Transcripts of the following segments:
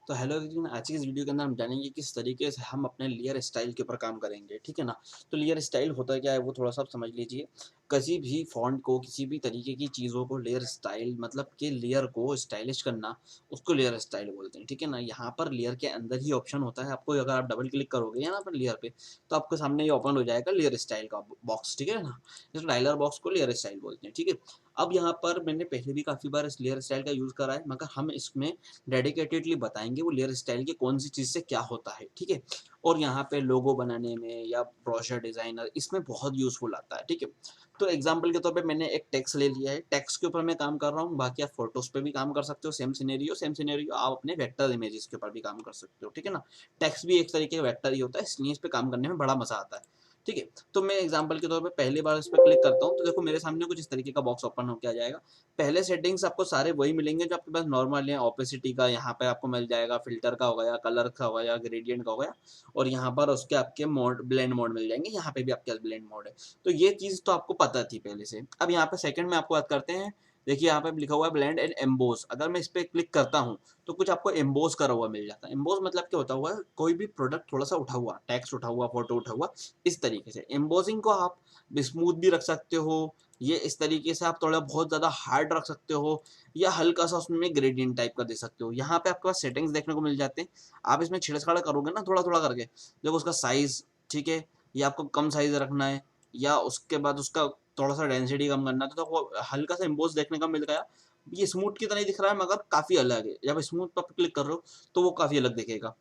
तो hello everyone, आज की इस वीडियो के अंदर हम जानेंगे किस तरीके से हम अपने लेयर स्टाइल के ऊपर काम करेंगे। ठीक है ना। तो लेयर स्टाइल होता क्या है वो थोड़ा सा आप समझ लीजिए। किसी भी फॉन्ट को, किसी भी तरीके की चीज़ों को लेयर स्टाइल मतलब कि लेयर को स्टाइलिश करना, उसको लेयर स्टाइल बोलते हैं। ठीक है ना। यहाँ पर लेयर के अंदर ही ऑप्शन होता है, आपको अगर आप डबल क्लिक करोगे यहाँ पर लेयर पे, तो आपके सामने ये ओपन हो जाएगा लेयर स्टाइल का बॉक्स। ठीक है ना। इस डायलर बॉक्स को लेयर स्टाइल बोलते हैं। ठीक है। अब यहाँ पर मैंने पहले भी काफ़ी बार इस लेयर स्टाइल का यूज़ करा है, मगर हम इसमें डेडिकेटेडली बताएँगे वो लेयर स्टाइल की कौन सी चीज़ से क्या होता है, ठीक है? और यहाँ पे लोगो बनाने में या ब्रोशर डिज़ाइनर इसमें बहुत यूज़फुल आता है, ठीक है? तो एग्ज़ाम्पल के तौर पे मैंने एक टेक्स्ट ले लिया है, टेक्स्ट के ऊपर मैं काम कर रहा हूँ, बाकी आप फ़ोटोज़ पे भी काम कर सकते हो, सेम सिनेरियो आप अपने वेक्टर इमेजेस के ऊपर भी काम कर सकते हो, ठीक है ना? टेक्स्ट भी एक तरीके का वेक्टर ही होता है, इसलिए इस पे काम करने में बड़ा मज़ा आता है, ठीक है? तो मैं एग्ज़ाम्पल के तौर पे पहली बार इस पे क्लिक करता हूँ, तो देखो मेरे सामने कुछ इस तरीके का बॉक्स ओपन होके आ जाएगा। पहले सेटिंग्स आपको सारे वही मिलेंगे जो आपके पास नॉर्मल है। ओपेसिटी का यहाँ पे आपको मिल जाएगा, फिल्टर का हो गया, कलर का हो गया, ग्रेडियंट का हो गया, और यहाँ पर उसके आपके मोड, ब्लेंड मोड मिल जाएंगे। यहाँ पे भी आपके पास ब्लेंड मोड है। तो ये चीज़ तो आपको पता थी पहले से। अब यहाँ पे सेकंड में आपको बात करते हैं। देखिए यहाँ पे लिखा हुआ है ब्लेंड एंड एम्बोस। अगर मैं इस पे क्लिक करता हूँ तो कुछ आपको एम्बोस करा हुआ मिल जाता है। एम्बोस मतलब क्या होता हुआ है, कोई भी प्रोडक्ट थोड़ा सा उठा हुआ, टेक्स्ट उठा हुआ, फोटो उठा हुआ, इस तरीके से। एम्बोसिंग को आप स्मूथ भी रख सकते हो, ये इस तरीके से आप थोड़ा बहुत ज़्यादा हार्ड रख सकते हो, या हल्का सा उसमें ग्रेडियंट टाइप का दे सकते हो। यहाँ पे आपके पास सेटिंग्स देखने को मिल जाते हैं। आप इसमें छेड़छाड़ करोगे ना थोड़ा थोड़ा करके, देखो उसका साइज, ठीक है, या आपको कम साइज रखना है, या उसके बाद उसका थोड़ा सा डेंसिटी कम करना है, तो वो हल्का सा इम्बोस देखने का मिल गया। ये स्मूथ की तरह ही दिख रहा है मगर काफ़ी अलग है। जब स्मूथ पर क्लिक कर रहे हो तो वो काफ़ी अलग दिखेगा।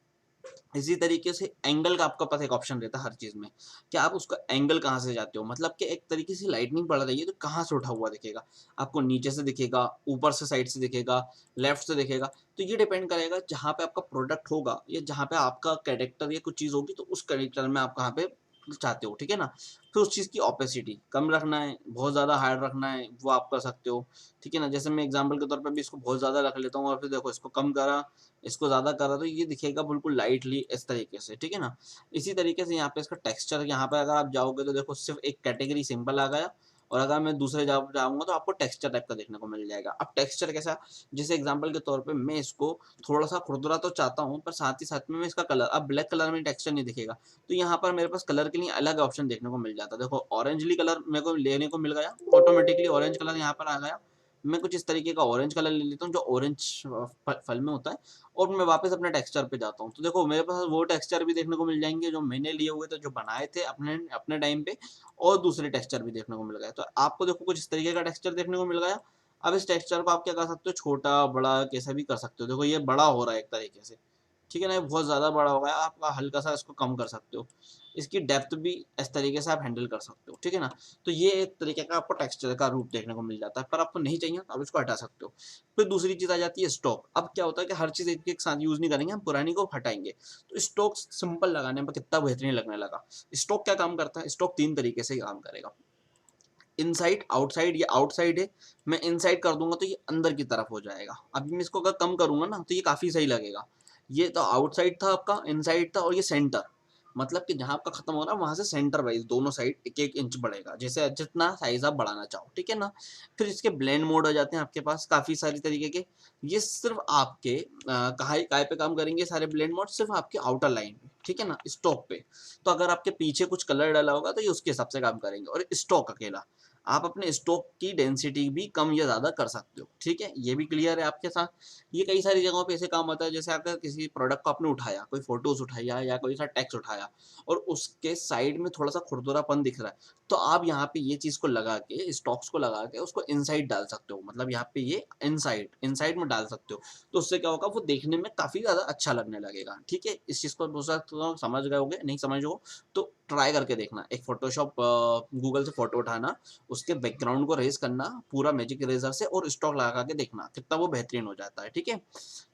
इसी तरीके से एंगल का आपका पास एक ऑप्शन रहता है हर चीज़ में, कि आप उसका एंगल कहाँ से जाते हो। मतलब कि एक तरीके से लाइटनिंग पड़ रही है तो कहाँ से उठा हुआ दिखेगा, आपको नीचे से दिखेगा, ऊपर से साइड से दिखेगा, लेफ्ट से दिखेगा। तो ये डिपेंड करेगा जहाँ पे आपका प्रोडक्ट होगा या जहाँ पे आपका कैरेक्टर या कुछ चीज़ होगी, तो उस कैरेक्टर में आप कहाँ पे चाहते हो, ठीक है ना। फिर उस चीज़ की ओपेसिटी कम रखना है, बहुत ज़्यादा हार्ड रखना है, वो आप कर सकते हो, ठीक है ना। जैसे मैं एग्जाम्पल के तौर पर भी इसको बहुत ज़्यादा रख लेता हूँ, और फिर देखो इसको कम करा, इसको ज़्यादा करा, तो ये दिखेगा बिल्कुल लाइटली इस तरीके से, ठीक है ना। इसी तरीके से यहाँ पे इसका टेक्सचर, यहाँ पे अगर आप जाओगे तो देखो सिर्फ एक कैटेगरी सिंपल आ गया, और अगर मैं दूसरे जाऊँगा तो आपको टेक्सचर टाइप का देखने को मिल जाएगा। अब टेक्सचर कैसा, जैसे एग्जांपल के तौर पे मैं इसको थोड़ा-सा खुरदुरा तो चाहता हूँ, पर साथ ही साथ में मैं इसका कलर, अब ब्लैक कलर में टेक्सचर नहीं दिखेगा, तो यहाँ पर मेरे पास कलर के लिए अलग ऑप्शन देखने को मिल जाता है। देखो ऑरेंजली कलर मेरे को लेने को मिल गया, ऑटोमेटिकली ऑरेंज कलर यहाँ पर आ गया। मैं कुछ इस तरीके का ऑरेंज कलर ले लेता हूँ जो ऑरेंज फल में होता है, और मैं वापस अपने टेक्सचर पे जाता हूँ, तो देखो मेरे पास वो टेक्सचर भी देखने को मिल जाएंगे जो मैंने लिए हुए थे, जो बनाए थे अपने अपने टाइम पे, और दूसरे टेक्सचर भी देखने को मिल गए। तो आपको देखो कुछ इस तरीके का टेक्सचर देखने को मिल गया। अब इस टेक्सचर को आप क्या कर सकते हो, छोटा बड़ा कैसा भी कर सकते हो। देखो ये बड़ा हो रहा है एक तरीके से, ठीक है ना, ये बहुत ज़्यादा बड़ा हो गया, आप हल्का सा इसको कम कर सकते हो। इसकी डेप्थ भी इस तरीके से आप हैंडल कर सकते हो, ठीक है ना। तो ये एक तरीके का आपको टेक्सचर का रूप देखने को मिल जाता है, पर आपको नहीं चाहिए तो आप इसको हटा सकते हो। फिर दूसरी चीज़ आ जाती है स्टॉक। अब क्या होता है कि हर चीज़ एक एक साथ यूज़ नहीं करेंगे, हम पुरानी को हटाएंगे। तो स्टॉक सिंपल लगाने पर कितना बेहतरीन लगने लगा। स्टॉक क्या काम करता है, स्टॉक 3 तरीके से काम करेगा, इनसाइड, आउटसाइड, या आउटसाइड है, मैं इनसाइड कर दूंगा तो ये अंदर की तरफ हो जाएगा। अभी मैं इसको अगर कम करूंगा ना तो ये काफ़ी सही लगेगा। ये तो आउटसाइड था आपका, इनसाइड था, और ये सेंटर, मतलब कि जहां आपका खत्म हो रहा है वहां से सेंटर वाइज दोनों साइड एक एक इंच बढ़ेगा, जैसे जितना साइज आप बढ़ाना चाहो, ठीक है ना। फिर इसके ब्लेंड मोड हो जाते हैं आपके पास काफ़ी सारी तरीके के। ये सिर्फ आपके कहाँ काय पे काम करेंगे सारे ब्लेंड मोड, सिर्फ आपके आउटर लाइन पे, ठीक है ना, स्टॉक पे। तो अगर आपके पीछे कुछ कलर डाला होगा तो ये उसके हिसाब से काम करेंगे। और स्टॉक अकेला, आप अपने स्टॉक की डेंसिटी भी कम या ज़्यादा कर सकते हो, ठीक है, ये भी क्लियर है आपके साथ। ये कई सारी जगहों पे ऐसे काम होता है, जैसे अगर किसी प्रोडक्ट को आपने उठाया, कोई फोटोज उठाया या कोई सा टेक्स्ट उठाया, और उसके साइड में थोड़ा सा खुरदुरापन दिख रहा है, तो आप यहाँ पे ये चीज़ को लगा के, स्टॉक्स को लगा के उसको इनसाइड डाल सकते हो, मतलब यहाँ पे ये इनसाइड इनसाइड में डाल सकते हो। तो उससे क्या होगा, वो देखने में काफ़ी ज़्यादा अच्छा लगने लगेगा, ठीक है। इस चीज़ को हो सकता है समझ गए होगे, नहीं समझ हो तो ट्राई करके देखना। एक फोटोशॉप गूगल से फोटो उठाना, उसके बैकग्राउंड को रेज करना पूरा मैजिक इरेजर से, और स्टॉक लगा के देखना कितना वो बेहतरीन हो जाता है, ठीक है।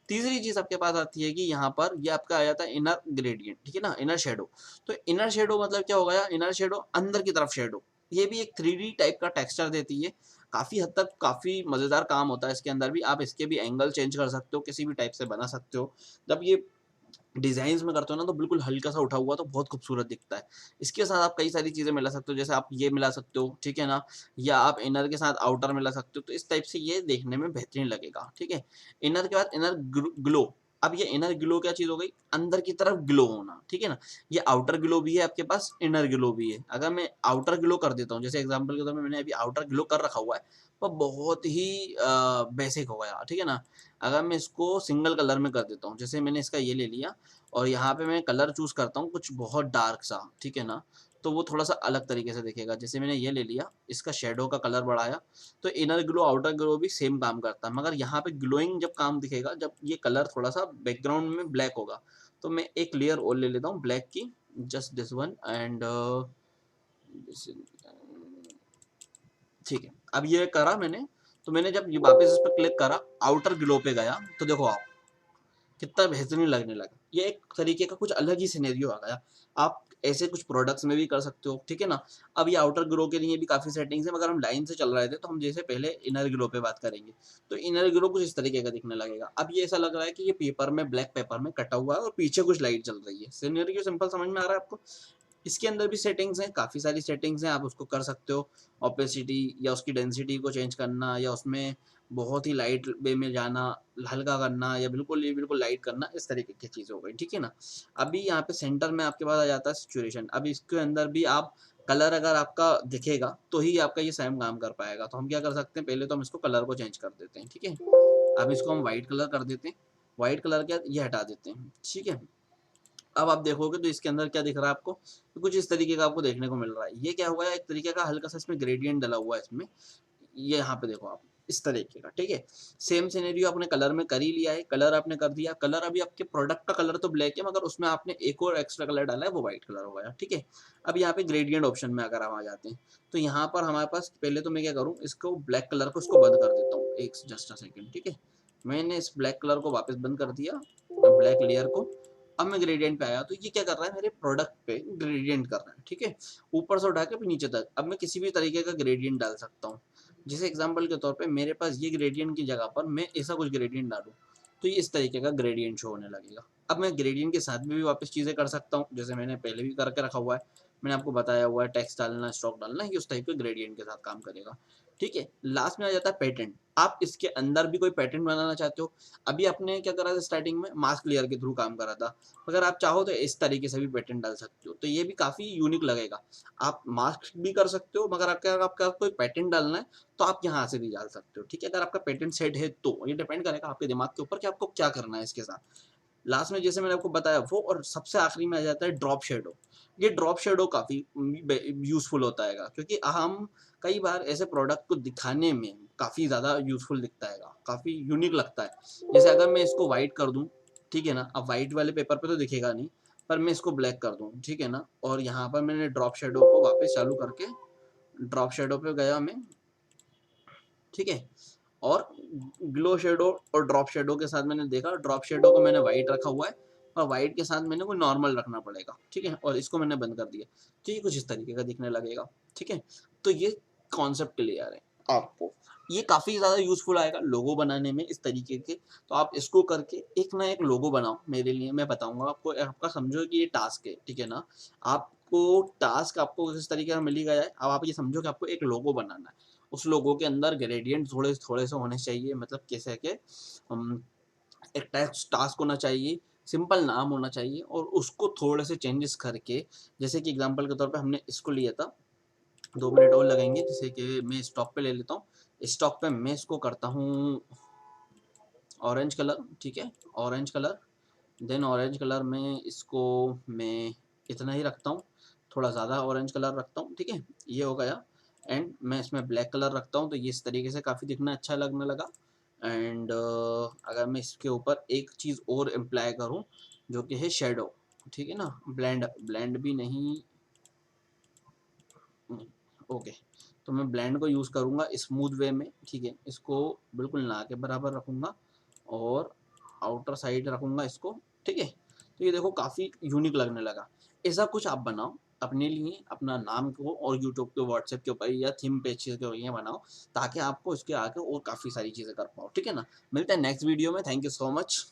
तीसरी चीज आपके पास आती है कि यहाँ पर ये आपका आ जाता है इनर ग्रेडियंट, ठीक है ना, इनर शेडो। तो इनर शेडो मतलब क्या हो गया, इनर शेडो अंदर की तरफ शेडो। ये भी एक 3D टाइप का टेक्सचर देती है, काफी हद तक काफी मजेदार काम होता है इसके अंदर भी। आप इसके भी एंगल चेंज कर सकते हो, किसी भी टाइप से बना सकते हो। जब ये डिजाइन में करते हो ना तो बिल्कुल हल्का सा उठा हुआ तो बहुत खूबसूरत दिखता है। इसके साथ आप कई सारी चीजें मिला सकते हो, जैसे आप ये मिला सकते हो, ठीक है ना, या आप इनर के साथ आउटर मिला सकते हो, तो इस टाइप से ये देखने में बेहतरीन लगेगा, ठीक है। इनर के बाद इनर ग्लो, अब ये इनर ग्लो क्या चीज़ हो गई, अंदर की तरफ ग्लो होना, ठीक है ना। ये आउटर ग्लो भी है आपके पास, इनर ग्लो भी है। अगर मैं आउटर ग्लो कर देता हूँ, जैसे एग्जांपल के तौर पे मैंने अभी आउटर ग्लो कर रखा हुआ है, वो बहुत ही बेसिक हो गया, ठीक है ना। अगर मैं इसको सिंगल कलर में कर देता हूँ, जैसे मैंने इसका ये ले लिया और यहाँ पे मैं कलर चूज करता हूँ कुछ बहुत डार्क सा, ठीक है ना, तो वो थोड़ा सा अलग तरीके से दिखेगा। जैसे मैंने ये ले लिया, इसका शेडो का कलर बढ़ाया, तो इनर ग्लो आउटर ग्लो भी सेम काम करता है, मगर यहाँ पे ग्लोइंग जब काम दिखेगा जब ये कलर थोड़ा सा बैकग्राउंड में ब्लैक होगा। तो मैं एक लेयर और ले लेता हूँ ब्लैक की, जस्ट दिस वन एंड ठीक है। अब ये करा मैंने, तो मैंने जब ये वापस इस पर क्लिक करा, आउटर ग्लो पे गया, तो देखो आप कितना बेहतरीन लगने लगा। ये एक तरीके का कुछ अलग ही सिनेरियो आ गया। आप ऐसे कुछ प्रोडक्ट्स में भी कर सकते हो, ठीक है ना। अब ये आउटर ग्लो के लिए भी काफ़ी सेटिंग्स है, मगर हम लाइन से चल रहे थे तो हम जैसे पहले इनर ग्लो पे बात करेंगे। तो इनर ग्लो कुछ इस तरीके का दिखने लगेगा। अब ये ऐसा लग रहा है कि ये पेपर में, ब्लैक पेपर में कटा हुआ है और पीछे कुछ लाइट चल रही है। सिनेरियो सिंपल समझ में आ रहा है आपको। इसके अंदर भी सेटिंग्स हैं, काफ़ी सारी सेटिंग्स हैं, आप उसको कर सकते हो। ऑपेसिटी या उसकी डेंसिटी को चेंज करना, या उसमें बहुत ही लाइट वे में जाना, हल्का करना, या बिल्कुल लाइट करना, इस तरीके की चीज़ हो गई, ठीक है ना। अभी यहाँ पे सेंटर में आपके पास आ जाता है सिचुएशन। अब इसके अंदर भी आप कलर अगर आपका दिखेगा तो ही आपका ये सेम काम कर पाएगा। तो हम क्या कर सकते हैं, पहले तो हम इसको कलर को चेंज कर देते हैं, ठीक है। अब इसको हम वाइट कलर कर देते हैं, वाइट कलर क्या ये हटा देते हैं, ठीक है। अब आप देखोगे तो इसके अंदर क्या दिख रहा है आपको, तो कुछ इस तरीके का आपको देखने को मिल रहा है। ये क्या हुआ है, एक तरीके का हल्का सा इसमें ग्रेडियंट डला हुआ है इसमें, ये यहाँ पे देखो आप इस तरीके का, ठीक है। सेम सिनेरियो आपने कलर में कर ही लिया है, कलर आपने कर दिया। कलर अभी आपके प्रोडक्ट का कलर तो ब्लैक है, मगर उसमें आपने एक और एक्स्ट्रा कलर डाला है, वो व्हाइट कलर हो गया, ठीक है। अब यहाँ पे ग्रेडियंट ऑप्शन में अगर हम आ जाते हैं, तो यहाँ पर हमारे पास पहले तो मैं क्या करूँ, इसको ब्लैक कलर को इसको बंद कर देता हूँ, एक जस्ट अ सेकेंड, ठीक है। मैंने इस ब्लैक कलर को वापस बंद कर दिया, ब्लैक लेयर को। अब मैं ग्रेडियंट पे आया, तो ये क्या कर रहा है, मेरे प्रोडक्ट पे ग्रेडियंट कर रहा है, ठीक है। ऊपर से उठा के नीचे तक अब मैं किसी भी तरीके का ग्रेडियंट डाल सकता हूँ। जैसे एग्जांपल के तौर पे मेरे पास ये ग्रेडियंट की जगह पर मैं ऐसा कुछ ग्रेडियंट डालूं, तो ये इस तरीके का ग्रेडियंट शो होने लगेगा। अब मैं ग्रेडियंट के साथ में भी वापस चीज़ें कर सकता हूँ, जैसे मैंने पहले भी करके रखा हुआ है। मैंने आपको बताया हुआ है टेक्स्ट डालना, स्टॉक डालना, ये उस टाइप के ग्रेडियंट के साथ काम करेगा, ठीक है। लास्ट में आ जाता है पैटर्न। आप इसके अंदर भी कोई पैटर्न बनाना चाहते हो। अभी आपने क्या करा था, स्टार्टिंग में मास्क लेयर के थ्रू काम करा था, अगर आप चाहो तो इस तरीके से भी पैटर्न डाल सकते हो, तो ये भी काफ़ी यूनिक लगेगा। आप मास्क भी कर सकते हो, मगर आपका कोई पैटर्न डालना है तो आप यहाँ से भी डाल सकते हो, ठीक है। अगर आपका पैटर्न सेट है तो ये डिपेंड करेगा आपके दिमाग के ऊपर कि आपको क्या करना है इसके साथ। लास्ट में जैसे मैंने आपको बताया वो, और सबसे आखिरी में आ जाता है ड्रॉप शेडो। ये ड्रॉप शेडो काफ़ी यूजफुल होता है, क्योंकि हम कई बार ऐसे प्रोडक्ट को दिखाने में काफ़ी ज़्यादा यूजफुल दिखता है, काफ़ी यूनिक लगता है। जैसे अगर मैं इसको वाइट कर दूँ, ठीक है ना, अब वाइट वाले पेपर पे तो दिखेगा नहीं, पर मैं इसको ब्लैक कर दूँ, ठीक है ना, और यहाँ पर मैंने ड्रॉप शेडो को वापस चालू करके ड्रॉप शेडो पे गया मैं, ठीक है। और ग्लो शेडो और ड्रॉप शेडो के साथ मैंने देखा, ड्रॉप शेडो को मैंने वाइट रखा हुआ है और वाइट के साथ मैंने कोई नॉर्मल रखना पड़ेगा, ठीक है, और इसको मैंने बंद कर दिया, तो ये कुछ इस तरीके का दिखने लगेगा, ठीक है। तो ये कॉन्सेप्ट क्लियर है आपको। ये काफ़ी ज़्यादा यूजफुल आएगा लोगो बनाने में इस तरीके के। तो आप इसको करके एक ना एक लोगो बनाओ मेरे लिए, मैं बताऊंगा आपको, आपका समझो कि ये टास्क है, ठीक है ना। आपको टास्क आपको इस तरीके का मिल ही गया है, अब आप ये समझो कि आपको एक लोगो बनाना है। उस लोगों के अंदर ग्रेडियंट थोड़े थोड़े से होने चाहिए, मतलब कैसे के एक टास्क होना चाहिए, सिंपल नाम होना चाहिए, और उसको थोड़े से चेंजेस करके, जैसे कि एग्जांपल के तौर पे हमने इसको लिया था, 2 मिनट और लगेंगे, जैसे कि मैं स्टॉक पे ले लेता हूँ। स्टॉक पे मैं इसको करता हूँ ऑरेंज कलर, ठीक है, orange colour. Then orange colour में इसको मैं इतना ही रखता हूँ, थोड़ा ज़्यादा ऑरेंज कलर रखता हूँ, ठीक है, ये हो गया। एंड मैं इसमें ब्लैक कलर रखता हूँ, तो ये इस तरीके से काफ़ी दिखना अच्छा लगने लगा। एंड अगर मैं इसके ऊपर एक चीज़ और अप्लाई करूँ, जो कि है शेडो, ठीक है ना, ब्लेंड ब्लेंड भी नहीं, ओके। तो मैं ब्लेंड को यूज़ करूँगा स्मूथ वे में, ठीक है, इसको बिल्कुल ना के बराबर रखूँगा और आउटर साइड रखूँगा इसको, ठीक है। तो ये देखो काफ़ी यूनिक लगने लगा। ऐसा कुछ आप बनाओ अपने लिए, अपना नाम को और यूट्यूब के व्हाट्सएप के ऊपर या थीम पेज के ये बनाओ, ताकि आपको इसके आगे और काफ़ी सारी चीज़ें कर पाओ, ठीक है ना। मिलते हैं नेक्स्ट वीडियो में, थैंक यू सो मच।